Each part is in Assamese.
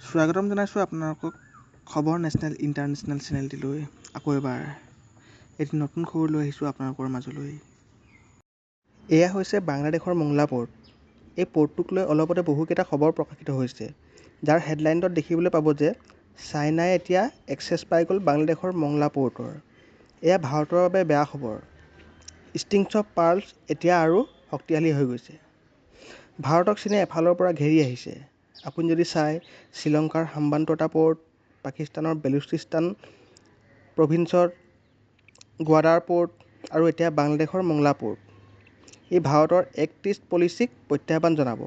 স্বাগতম জনাইছোঁ আপোনালোকক খবৰ নেশ্যনেল ইণ্টাৰনেশ্যনেল চেনেলটিলৈ আকৌ এবাৰ এটি নতুন খবৰ লৈ আহিছোঁ আপোনালোকৰ মাজলৈ। এয়া হৈছে বাংলাদেশৰ মংলা পোৰ্ট। এই পোৰ্টটোক লৈ অলপতে বহুকেইটা খবৰ প্ৰকাশিত হৈছে, যাৰ হেডলাইনত দেখিবলৈ পাব যে চাইনাই এতিয়া এক্সেছ পাই গ'ল বাংলাদেশৰ মংলা পোৰ্টৰ। এয়া ভাৰতৰ বাবে বেয়া খবৰ। ষ্ট্ৰিংছ অফ পাৰ্লছ এতিয়া আৰু শক্তিশালী হৈ গৈছে। ভাৰতক চীনে এফালৰ পৰা ঘেৰি আহিছে। আপুনি যদি চাই, শ্ৰীলংকাৰ হাম্বানটোটা পোৰ্ট, পাকিস্তানৰ বেলুচিস্তান প্ৰভিন্সৰ গোৱাদাৰ পোৰ্ট আৰু এতিয়া বাংলাদেশৰ মংলা পোৰ্ট। এই ভাৰতৰ এক্ট ইষ্ট পলিচিক প্ৰত্যাহ্বান জনাব।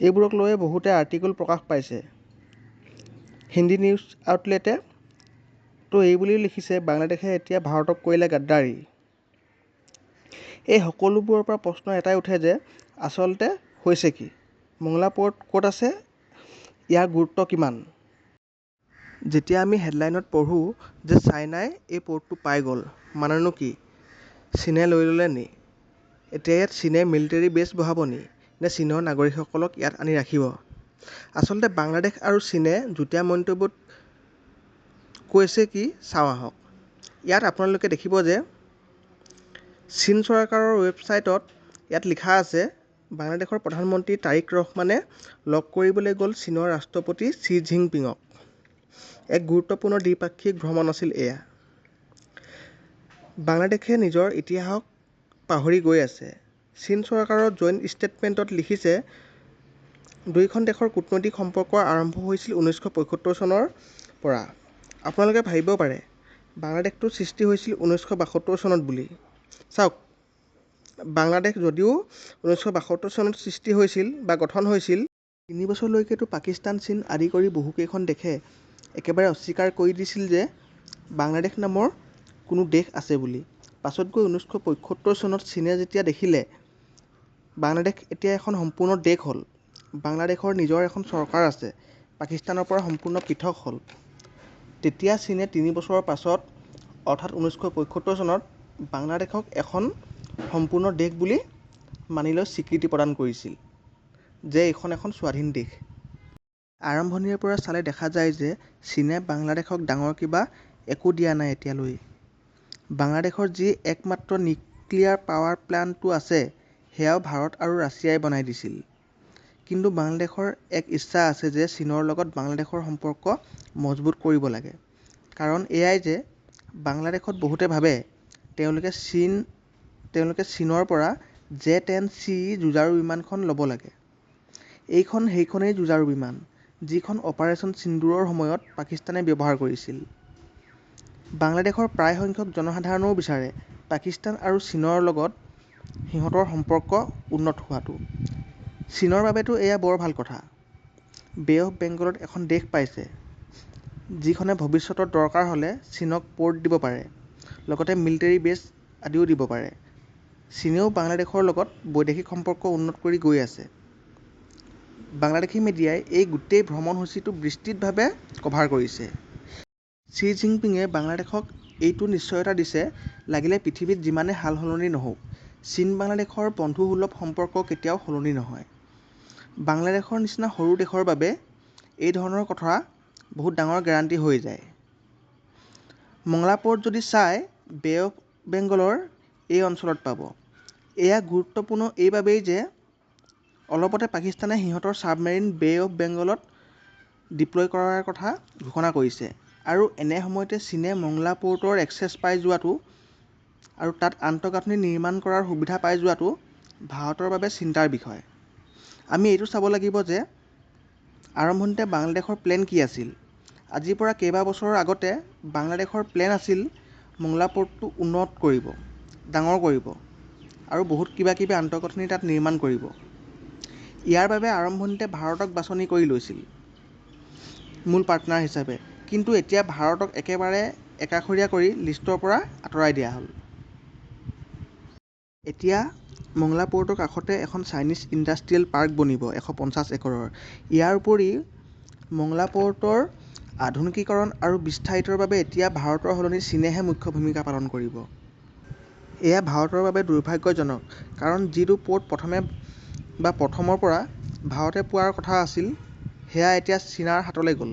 এইবোৰক লৈ বহুতে আৰ্টিকল প্ৰকাশ পাইছে। হিন্দী নিউজ আউটলেটে তো এই বুলিও লিখিছে, বাংলাদেশে এতিয়া ভাৰতক কৰিলে গাদ্দাৰী। এই সকলোবোৰৰ পৰা প্ৰশ্ন এটাই উঠে যে আচলতে হৈছে কি? মংলা পোৰ্ট ক'ত আছে? ইয়াৰ গুৰুত্ব কিমান? যেতিয়া আমি হেডলাইনত পঢ়োঁ যে চাইনাই এই পোৰ্টটো পাই গ'ল, মানেনো কি? চীনে লৈ ল'লে নি? এতিয়া ইয়াত চীনে মিলিটেৰী বেছ বহাব নি? নে চীনৰ নাগৰিকসকলক ইয়াত আনি ৰাখিব? আচলতে বাংলাদেশ আৰু চীনে যুটীয়া মন্তব্যত কৈছে কি চাওঁ আহক। ইয়াত আপোনালোকে দেখিব যে চীন চৰকাৰৰ ৱেবছাইটত ইয়াত লিখা আছে, বাংলাদেশৰ প্ৰধানমন্ত্ৰী তাৰিক ৰহমানে লগ কৰিবলৈ গ'ল চীনৰ ৰাষ্ট্ৰপতি শ্বি জিনপিঙক। এক গুৰুত্বপূৰ্ণ দ্বিপাক্ষিক ভ্ৰমণ আছিল এয়া। বাংলাদেশে নিজৰ ইতিহাসক পাহৰি গৈ আছে। চীন চৰকাৰৰ জইণ্ট ষ্টেটমেণ্টত লিখিছে, দুয়োখন দেশৰ কূটনৈতিক সম্পৰ্ক আৰম্ভ হৈছিল 1975 চনৰ পৰা। আপোনালোকে ভাবিব পাৰে, বাংলাদেশটোৰ সৃষ্টি হৈছিল 1972 চনত বুলি। চাওক, বাংলাদেশ যদিও 1972 চনত সৃষ্টি হৈছিল বা গঠন হৈছিল, 3 বছৰলৈকেতো পাকিস্তান, চীন আদি কৰি বহুকেইখন দেশে একেবাৰে অস্বীকাৰ কৰি দিছিল যে বাংলাদেশ নামৰ কোনো দেশ আছে বুলি। পাছত গৈ 1975 চনত চীনে যেতিয়া দেখিলে বাংলাদেশ এতিয়া এখন সম্পূৰ্ণ দেশ হ'ল, বাংলাদেশৰ নিজৰ এখন চৰকাৰ আছে, পাকিস্তানৰ পৰা সম্পূৰ্ণ পৃথক হ'ল, তেতিয়া চীনে 3 বছৰৰ পাছত অৰ্থাৎ 1975 চনত বাংলাদেশক এখন সম্পূৰ্ণ দেশ বুলি মানি লৈ স্বীকৃতি প্ৰদান কৰিছিল যে এইখন এখন স্বাধীন দেশ। আৰম্ভণিৰে পৰা চালে দেখা যায় যে চীনে বাংলাদেশক ডাঙৰ কিবা একো দিয়া নাই এতিয়ালৈ। বাংলাদেশৰ যি একমাত্ৰ নিউক্লিয়াৰ পাৱাৰ প্লাণ্টটো আছে, সেয়াও ভাৰত আৰু ৰাছিয়াই বনাই দিছিল। কিন্তু বাংলাদেশৰ এক ইচ্ছা আছে যে চীনৰ লগত বাংলাদেশৰ সম্পৰ্ক মজবুত কৰিব লাগে। কাৰণ এয়াই যে বাংলাদেশত বহুতে ভাবে তেওঁলোকে চীনৰ পৰা Z-10C যুঁজাৰু বিমানখন ল'ব লাগে। এইখন সেইখনেই যুঁজাৰু বিমান, যিখন অপাৰেচন সিন্দুৰৰ সময়ত পাকিস্তানে ব্যৱহাৰ কৰিছিল। বাংলাদেশৰ প্ৰায় সংখ্যক জনসাধাৰণেও বিচাৰে পাকিস্তান আৰু চীনৰ লগত সিহঁতৰ সম্পৰ্ক উন্নত হোৱাটো। চীনৰ বাবেতো এয়া বৰ ভাল কথা। বে অফ বেংগলত এখন দেশ পাইছে, যিখনে ভৱিষ্যতৰ দৰকাৰ হ'লে চীনক পৰ্ট দিব পাৰে, লগতে মিলিটেৰী বেছ আদিও দিব পাৰে। চীনেও বাংলাদেশৰ লগত বৈদেশিক সম্পৰ্ক উন্নত কৰি গৈ আছে। বাংলাদেশী মিডিয়াই এই গোটেই ভ্ৰমণসূচীটো বিস্তৃতভাৱে কভাৰ কৰিছে। শ্বি জিনপিঙে বাংলাদেশক এইটো নিশ্চয়তা দিছে, লাগিলে পৃথিৱীত যিমানে সালসলনি নহওক, চীন বাংলাদেশৰ বন্ধুসুলভ সম্পৰ্ক কেতিয়াও সলনি নহয়। বাংলাদেশৰ নিচিনা সৰু দেশৰ বাবে এই ধৰণৰ কথা বহুত ডাঙৰ গেৰাণ্টি হৈ যায়। মংলা পোৰ্ট যদি চাই, বে অফ বেংগলৰ এই অঞ্চলত পাব। এয়া গুৰুত্বপূৰ্ণ এইবাবেই যে অলপতে পাকিস্তানে সিহঁতৰ ছাবমেৰিন বে অফ বেংগলত ডিপ্লয় কৰাৰ কথা ঘোষণা কৰিছে আৰু এনে সময়তে চীনে মংলা পোৰ্টৰ এক্সেছ পাই যোৱাটো আৰু তাত আন্তঃগাঁথনি নিৰ্মাণ কৰাৰ সুবিধা পাই যোৱাটো ভাৰতৰ বাবে চিন্তাৰ বিষয়। আমি এইটো চাব লাগিব যে আৰম্ভণিতে বাংলাদেশৰ প্লেন কি আছিল। আজিৰ পৰা কেইবা বছৰৰ আগতে বাংলাদেশৰ প্লেন আছিল মংলা পোৰ্টটো উন্নত কৰিব, ডাঙৰ কৰিব আৰু বহুত কিবা কিবি আন্তঃগাঁথনি তাত নিৰ্মাণ কৰিব। ইয়াৰ বাবে আৰম্ভণিতে ভাৰতক বাছনি কৰি লৈছিল মূল পাৰ্টনাৰ হিচাপে, কিন্তু এতিয়া ভাৰতক একেবাৰে একাষৰীয়া কৰি লিষ্টৰ পৰা আঁতৰাই দিয়া হ'ল। এতিয়া মংলা পোৰ্টৰ কাষতে এখন চাইনিজ ইণ্ডাষ্ট্ৰিয়েল পাৰ্ক বনিব 150 একৰৰ। ইয়াৰ উপৰি মংলা পোৰ্টৰ আধুনিকীকৰণ আৰু বিস্তাৰিতৰ বাবে এতিয়া ভাৰতৰ সলনি চীনেহে মুখ্য ভূমিকা পালন কৰিব। এয়া ভাৰতৰ বাবে দুৰ্ভাগ্যজনক, কাৰণ যিটো পোৰ্ট প্ৰথমৰ পৰা ভাৰতে পোৱাৰ কথা আছিল সেয়া এতিয়া চীনাৰ হাতলৈ গ'ল।